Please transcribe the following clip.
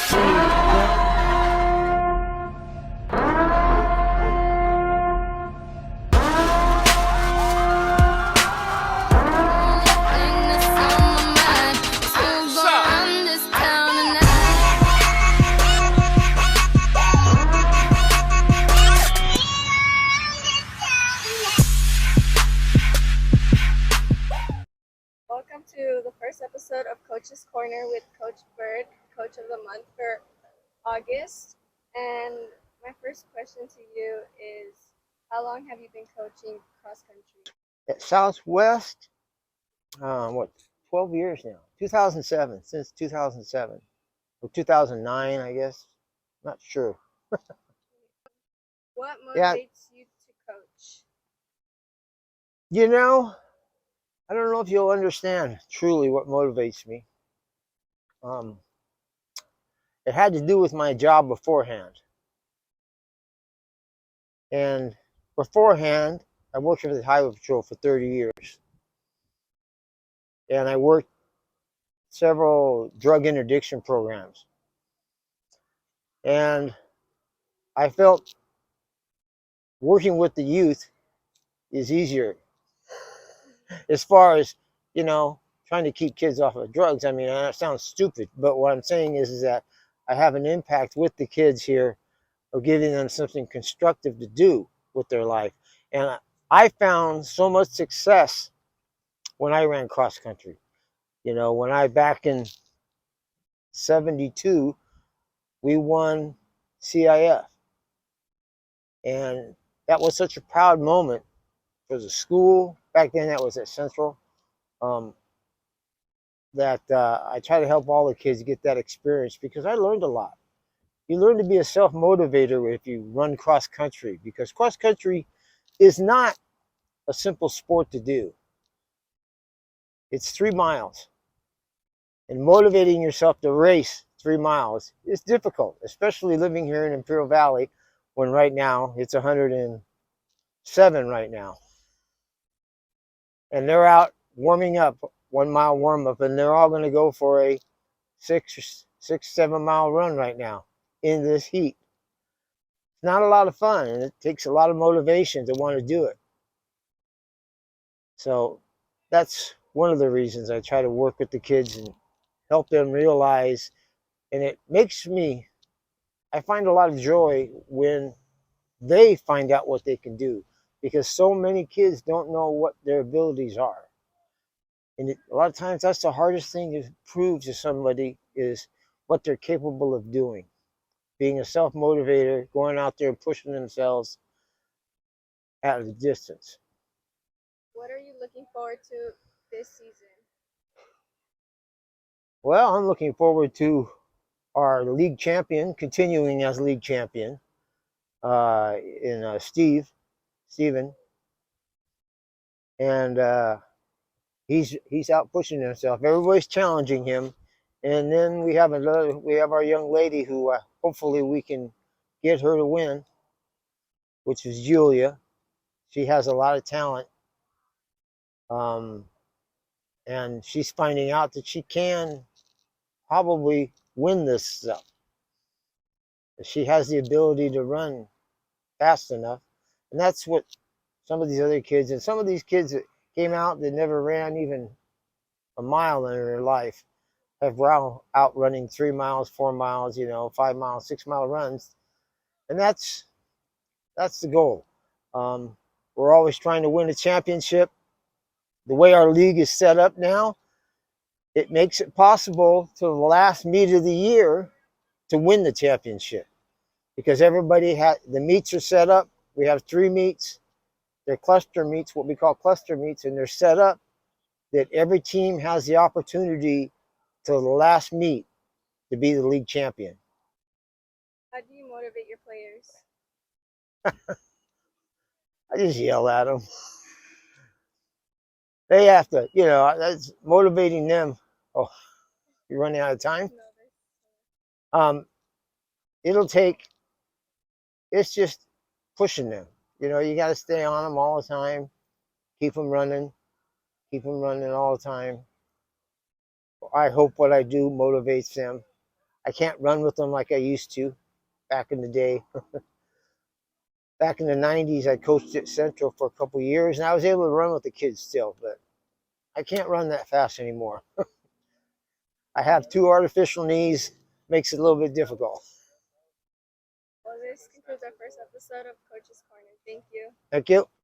Welcome to the first episode of Coach's Corner with Coach Bird, Coach of the Month for August. And my first question to you is, how long have you been coaching cross country? At Southwest, 12 years now. 2007, since 2007. Or 2009, I guess. Not sure. What motivates you to coach? You know, I don't know if you'll understand truly what motivates me. It had to do with my job beforehand. And beforehand, I worked for the Highway Patrol for 30 years. And I worked several drug interdiction programs. And I felt working with the youth is easier as far as, trying to keep kids off of drugs. I mean, that sounds stupid, but what I'm saying is that I have an impact with the kids here of giving them something constructive to do with their life. And I found so much success when I ran cross country. When back in 72, we won CIF. And that was such a proud moment for the school. Back then, that was at Central. That I try to help all the kids get that experience because I learned a lot. You learn to be a self-motivator if you run cross country, because cross country is not a simple sport to do. It's 3 miles. And motivating yourself to race 3 miles is difficult, especially living here in Imperial Valley when right now it's 107 right now. And they're out warming up, 1 mile warm up, and they're all going to go for a 7 mile run right now in this heat. It's not a lot of fun, and it takes a lot of motivation to want to do it. So that's one of the reasons I try to work with the kids and help them realize, and I find a lot of joy when they find out what they can do, because so many kids don't know what their abilities are. And a lot of times that's the hardest thing to prove to somebody, is what they're capable of doing. Being a self-motivator, going out there and pushing themselves at a distance. What are you looking forward to this season? Well, I'm looking forward to our league champion, continuing as league champion, in Steven. And he's out pushing himself. Everybody's challenging him. And then we have our young lady who hopefully we can get her to win, which is Julia. She has a lot of talent. And she's finding out that she can probably win this stuff. She has the ability to run fast enough. And that's what some of these other kids, and some of these kids that came out that never ran even a mile in their life, have out running 3 miles, 4 miles, 5 miles, 6 mile runs. And that's the goal. We're always trying to win a championship. The way our league is set up now, it makes it possible to the last meet of the year to win the championship, because the meets are set up. We have 3 meets. They're cluster meets, what we call cluster meets, and they're set up that every team has the opportunity to the last meet to be the league champion. How do you motivate your players? I just yell at them. They have to, that's motivating them. Oh, you're running out of time? It's just pushing them. You got to stay on them all the time. Keep them running all the time. I hope what I do motivates them. I can't run with them like I used to back in the day. Back in the 90s, I coached at Central for a couple years, and I was able to run with the kids still, but I can't run that fast anymore. I have two artificial knees, makes it a little bit difficult. Well, this concludes our first episode of Coach's Corner. Thank you. Thank you.